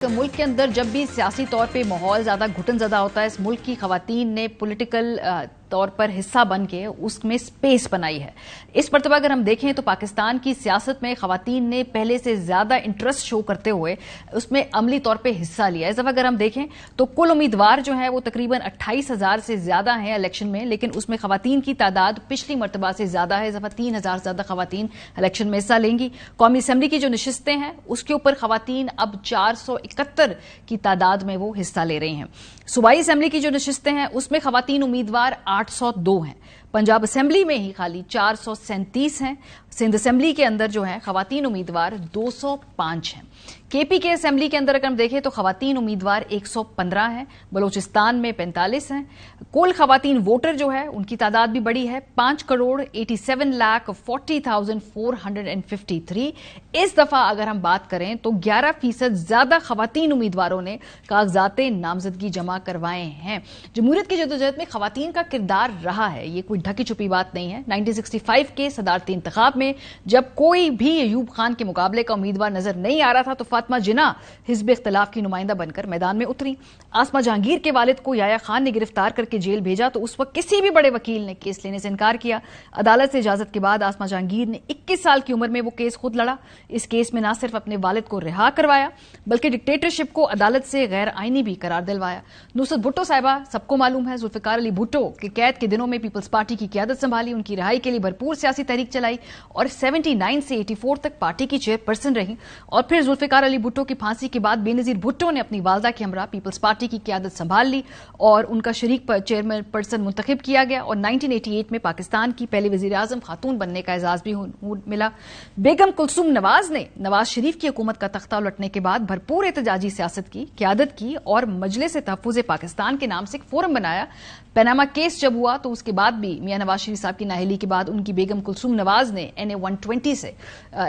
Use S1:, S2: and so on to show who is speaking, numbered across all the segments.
S1: मुल्क के अंदर जब भी सियासी तौर पे माहौल ज्यादा घुटनज़दा होता है, इस मुल्क की खवातीन ने पॉलिटिकल तौर पर हिस्सा बन के उसमें स्पेस बनाई है। इस मरतबा अगर हम देखें तो पाकिस्तान की सियासत में खवातीन ने पहले से ज्यादा इंटरेस्ट शो करते हुए उसमें अमली तौर पर हिस्सा लिया। इस दफा अगर हम देखें तो कुल उम्मीदवार जो है वो तकरीबन 28,000 से ज्यादा हैं इलेक्शन में, लेकिन उसमें खवातीन की तादाद पिछली मरतबा से ज्यादा है। इस दफा 3,000 से ज्यादा खवातीन इलेक्शन में हिस्सा लेंगी। कौमी असेंबली की जो नशिस्तें हैं उसके ऊपर खवातीन अब 471 की तादाद में वो हिस्सा ले रही हैं। सूबाई असेंबली की जो नशिस्तें हैं उसमें खवातीन उम्मीदवार 802 हैं। पंजाब असेंबली में ही खाली 437 हैं। सिंध असेंबली के अंदर जो है खवातीन उम्मीदवार 205 हैं। केपी के असेंबली के अंदर अगर हम देखें तो खवातीन उम्मीदवार 115 हैं। बलोचिस्तान में 45 हैं। कुल खवातीन वोटर जो है उनकी तादाद भी बड़ी है, 5,87,40,453। इस दफा अगर हम बात करें तो 11% ज्यादा खवातीन उम्मीदवारों ने कागजाते नामजदगी जमा करवाए हैं। जमहूरियत की जदोजहद में खवातीन का किरदार रहा है, ये कोई ढकी छुपी बात नहीं है। 1965 के सदारती इंतखाब में जब कोई भी अयूब खान के मुकाबले का उम्मीदवार नजर नहीं आ रहा था तो फातिमा जिन्ना हिज़्ब इख्तिलाफ की नुमाइंदा बनकर मैदान में उतरी। आसमा जहांगीर के वालिद को याया खान ने गिरफ्तार करके जेल भेजा तो उस वक्त किसी भी बड़े वकील ने केस लेने से इनकार किया। अदालत से इजाजत के बाद आसमा जहांगीर ने 21 साल की उम्र में वो केस खुद लड़ा। इस केस में न सिर्फ अपने वालिद को रिहा करवाया बल्कि डिक्टेटरशिप को अदालत से गैर आईनी भी करार दिलवाया। नुसरत भुट्टो साहिबा सबको मालूम है, जुल्फिकार अली भुट्टो के कैद के दिनों में पीपल्स पार्टी की क़यादत संभाली, उनकी रिहाई के लिए भरपूर सियासी तहरीक चलाई और 79 से 84 तक पार्टी की चेयरपर्सन रही। और फिर जुल्फिकार अली भुट्टो की फांसी के बाद बेनजीर भुट्टो ने अपनी वालदा के हमरा पीपल्स पार्टी की क़यादत संभाल ली और उनका शरीक चेयरमैन पर्सन मुंतखब किया गया और 1988 में पाकिस्तान की पहली वजीर आजम खातून बनने का एजाज भी मिला। बेगम कुलसूम नवाज ने नवाज शरीफ की हुकूमत का तख्ता उलटने के बाद भरपूर एहतजाजी सियासत की, क़यादत की और मजलिस तहफ़्फ़ुज़ पाकिस्तान के नाम से एक फोरम बनाया। पनामा केस जब हुआ तो उसके बाद भी मियां नवाज शरीफ साहब की नाअहली के बाद उनकी बेगम कुलसूम नवाज ने NA 120 से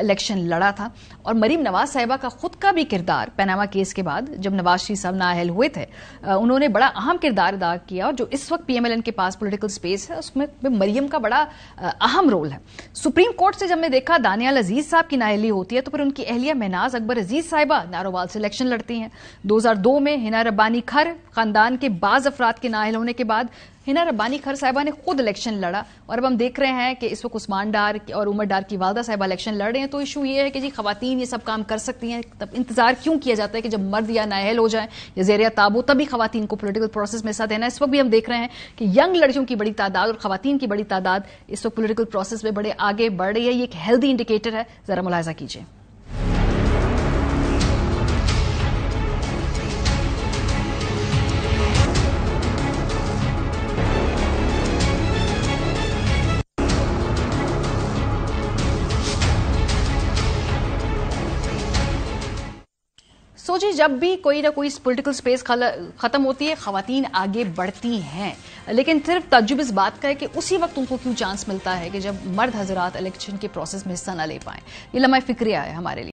S1: इलेक्शन लड़ा था। और मरीम नवाज साहिबा का खुद का भी किरदार पनामा केस के बाद जब नवाज शरीफ साहब नाअहल हुए थे उन्होंने बड़ा अहम किरदार अदा किया और जो इस वक्त PMLN के पास पॉलिटिकल स्पेस है उसमें मरियम का बड़ा अहम रोल है। सुप्रीम कोर्ट से जब हमने देखा दानियाल अजीज साहब की नाअहली होती है तो फिर उनकी अहलिया महनाज अकबर अजीज साहिबा नारोवाल से इलेक्शन लड़ती हैं। 2002 में हिना रब्बानी खर खानदान के बाज अफराद के नाअहल होने के बाद हिना रब्बानी खर साहिबा ने खुद इलेक्शन लड़ा और अब हम देख रहे हैं कि इस वक्त उस्मान डार और उमर डार की वालदा साहिबा इलेक्शन लड़ रहे हैं। तो इशू ये है कि जी खवातीन ये सब काम कर सकती हैं, तब इंतजार क्यों किया जाता है कि जब मर्द या नाअहल हो जाए या ज़ेरिया ताबू तभी खवातीन को पॉलिटिकल प्रोसेस में हिस्सा देना। इस वक्त भी हम देख रहे हैं कि यंग लड़कियों की बड़ी तादाद और खवातीन की बड़ी तादाद इस वक्त पॉलिटिकल प्रोसेस में बड़े आगे बढ़ रही है। ये एक हेल्दी इंडिकेटर है, जरा मुलाहिजा कीजिए। सोचिए जब भी कोई ना कोई पॉलिटिकल स्पेस खत्म होती है खवातीन आगे बढ़ती हैं, लेकिन सिर्फ तजुब इस बात का है कि उसी वक्त उनको क्यों चांस मिलता है कि जब मर्द हजरात इलेक्शन के प्रोसेस में हिस्सा ना ले पाएं। ये लम्हा फिक्रिया है हमारे लिए।